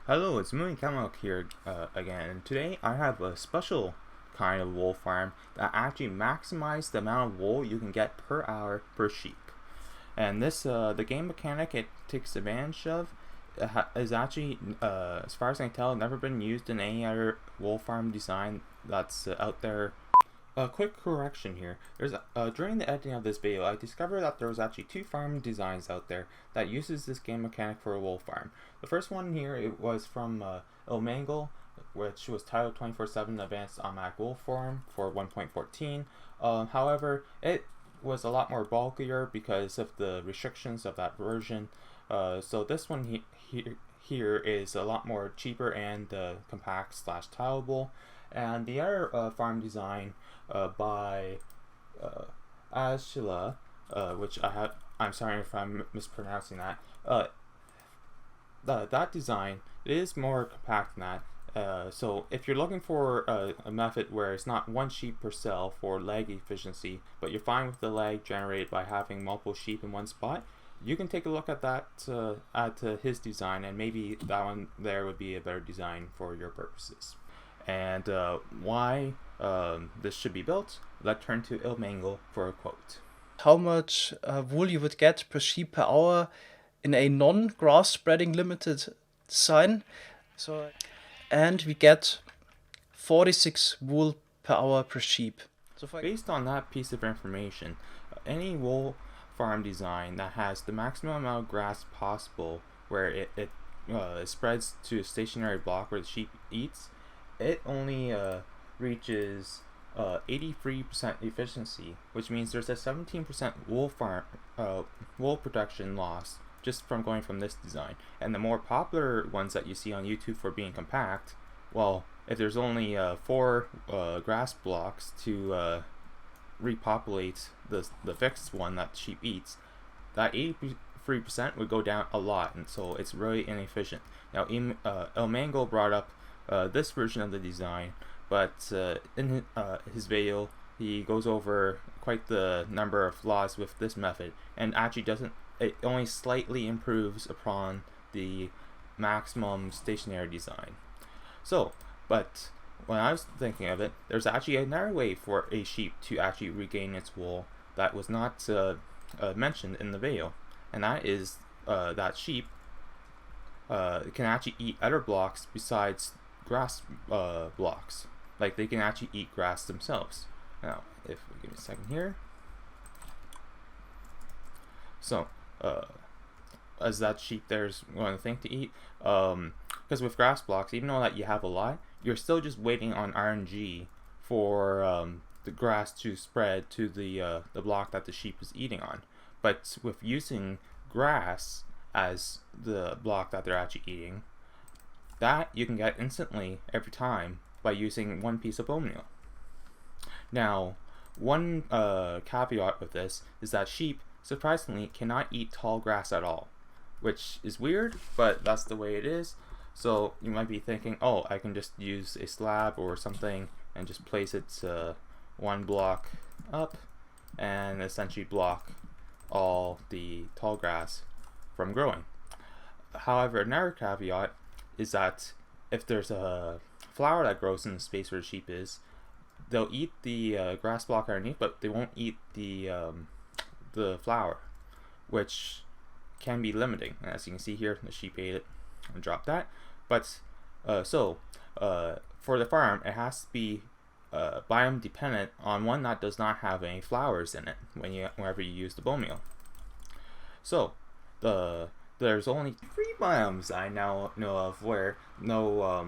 Hello, it's Moon Camelot here again, and today I have a special kind of wool farm that actually maximizes the amount of wool you can get per hour per sheep. And this, the game mechanic it takes advantage of is actually, as far as I can tell, never been used in any other wool farm design that's out there. A quick correction here. There's during the editing of this video, I discovered that there was actually two farm designs out there that uses this game mechanic for a wool farm. The first one here it was from ilmango, which was titled 24/7 Advanced Automatic Wool Farm for 1.14. However, it was a lot more bulkier because of the restrictions of that version. So this one here is a lot more cheaper and compact / tileable. And the other farm design by Ashila, which I'm sorry if I'm mispronouncing that. That design is more compact than that. So if you're looking for a method where it's not one sheep per cell for leg efficiency, but you're fine with the leg generated by having multiple sheep in one spot, you can take a look at that at his design, and maybe that one there would be a better design for your purposes. And why this should be built, let's turn to ilmango for a quote. How much wool you would get per sheep per hour in a non-grass spreading limited design. And we get 46 wool per hour per sheep. Based on that piece of information, any wool farm design that has the maximum amount of grass possible, where it spreads to a stationary block where the sheep eats, it only reaches 83% efficiency, which means there's a 17% wool production loss just from going from this design. And the more popular ones that you see on YouTube for being compact, well, if there's only 4 grass blocks to repopulate the fixed one that sheep eats, that 83% would go down a lot, and so it's really inefficient. Now, ilmango brought up this version of the design, but in his video he goes over quite the number of flaws with this method, and actually it only slightly improves upon the maximum stationary design. So, but when I was thinking of it, there's actually another way for a sheep to actually regain its wool that was not mentioned in the video, and that is that sheep can actually eat other blocks besides grass blocks. Like, they can actually eat grass themselves. Now, if we give me a second here. So, as that sheep there's one thing to eat, because with grass blocks, even though that you have a lot, you're still just waiting on RNG for the grass to spread to the block that the sheep is eating on. But with using grass as the block that they're actually eating, that you can get instantly every time by using one piece of bone meal. Now, one caveat with this is that sheep, surprisingly, cannot eat tall grass at all, which is weird, but that's the way it is. So you might be thinking, oh, I can just use a slab or something and just place it one block up and essentially block all the tall grass from growing. However, another caveat is that if there's a flower that grows in the space where the sheep is, they'll eat the grass block underneath, but they won't eat the flower, which can be limiting. As you can see here, the sheep ate it and dropped that. But for the farm, it has to be biome dependent on one that does not have any flowers in it whenever you use the bone meal. So there's only 3 biomes I now know of where no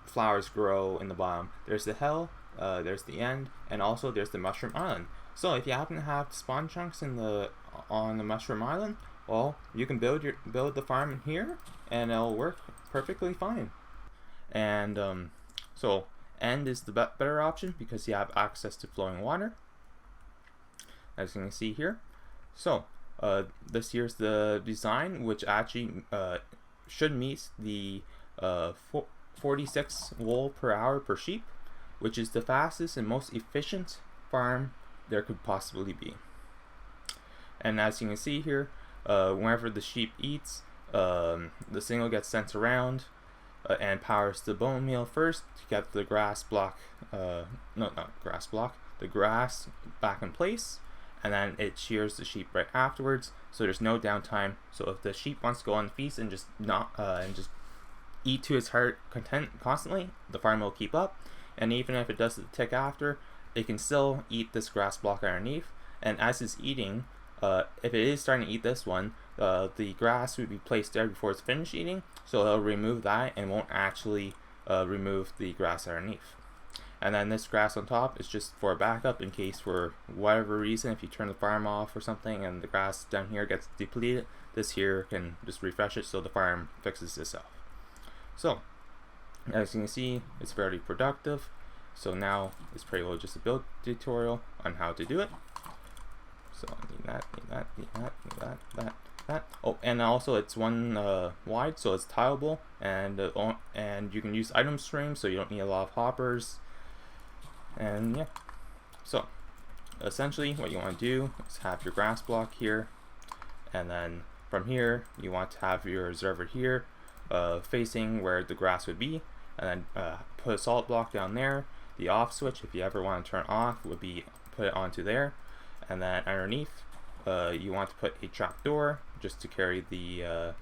flowers grow in the biome. There's the hell, there's the end, and also there's the mushroom island. So if you happen to have spawn chunks on the mushroom island, well, you can build the farm in here, and it'll work perfectly fine. And so end is the better option because you have access to flowing water, as you can see here. So this here's the design, which actually should meet the 46 wool per hour per sheep, which is the fastest and most efficient farm there could possibly be. And as you can see here, whenever the sheep eats, the signal gets sent around and powers the bone meal first to get the grass block, no, not grass block, the grass back in place, and then it shears the sheep right afterwards, so there's no downtime. So if the sheep wants to go on feast and just eat to its heart content constantly, the farm will keep up, and even if it does the tick after, it can still eat this grass block underneath. And as it's eating, if it is starting to eat this one, the grass would be placed there before it's finished eating, so it'll remove that and won't actually remove the grass underneath. And then this grass on top is just for a backup in case for whatever reason, if you turn the farm off or something and the grass down here gets depleted, this here can just refresh it so the farm fixes itself. So as you can see, it's very productive. So now it's pretty well just a build tutorial on how to do it. So need that. Oh, and also it's one wide, so it's tileable, and you can use item streams, so you don't need a lot of hoppers. And yeah, so essentially what you want to do is have your grass block here, and then from here you want to have your observer here facing where the grass would be, and then put a salt block down there. The off switch, if you ever want to turn off, would be put it onto there. And then underneath you want to put a trap door just to carry the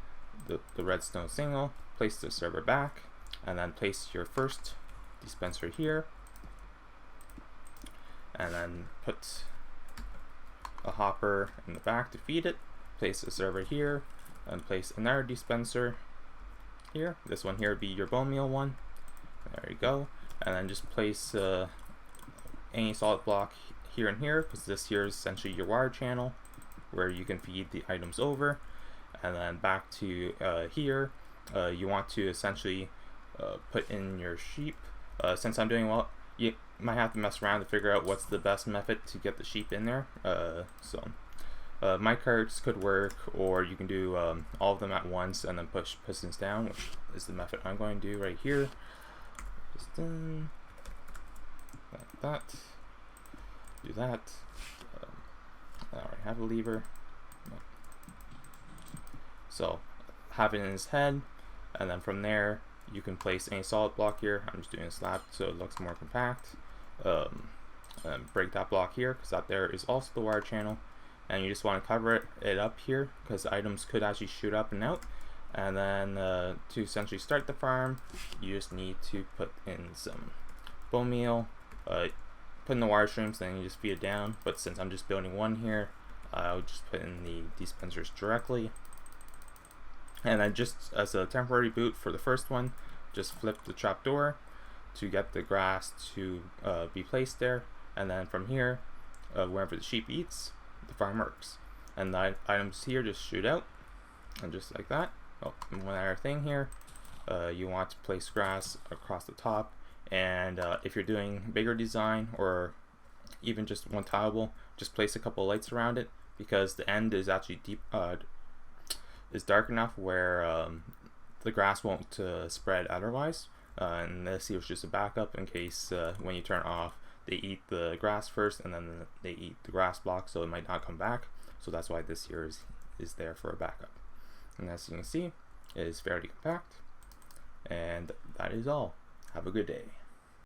redstone signal. Place the server back, and then place your first dispenser here, and then put a hopper in the back to feed it. Place the server here, and place another dispenser here. This one here would be your bone meal one. There you go. And then just place any solid block here and here, because this here is essentially your wire channel where you can feed the items over. And then back to here, you want to essentially put in your sheep. Since I'm doing well, you might have to mess around to figure out what's the best method to get the sheep in there. Minecarts could work, or you can do all of them at once and then push pistons down, which is the method I'm going to do right here. Piston, like that. Do that. I already have a lever. So have it in his head, and then from there you can place any solid block here. I'm just doing a slab so it looks more compact. Break that block here, because that there is also the wire channel, and you just want to cover it up here because items could actually shoot up and out. And then to essentially start the farm, you just need to put in some bone meal, put in the wire streams, then you just feed it down. But since I'm just building one here, I'll just put in the dispensers directly. And then just as a temporary boot for the first one, just flip the trapdoor to get the grass to be placed there. And then from here, wherever the sheep eats, the farm works. And the items here just shoot out, and just like that. Oh, and one other thing here, you want to place grass across the top, and if you're doing bigger design or even just one tileable, just place a couple of lights around it, because the end is actually deep, is dark enough where the grass won't spread otherwise. And this here is just a backup in case when you turn off, they eat the grass first and then they eat the grass block, so it might not come back. So that's why this here is there for a backup. And as you can see, it is fairly compact. And that is all. Have a good day.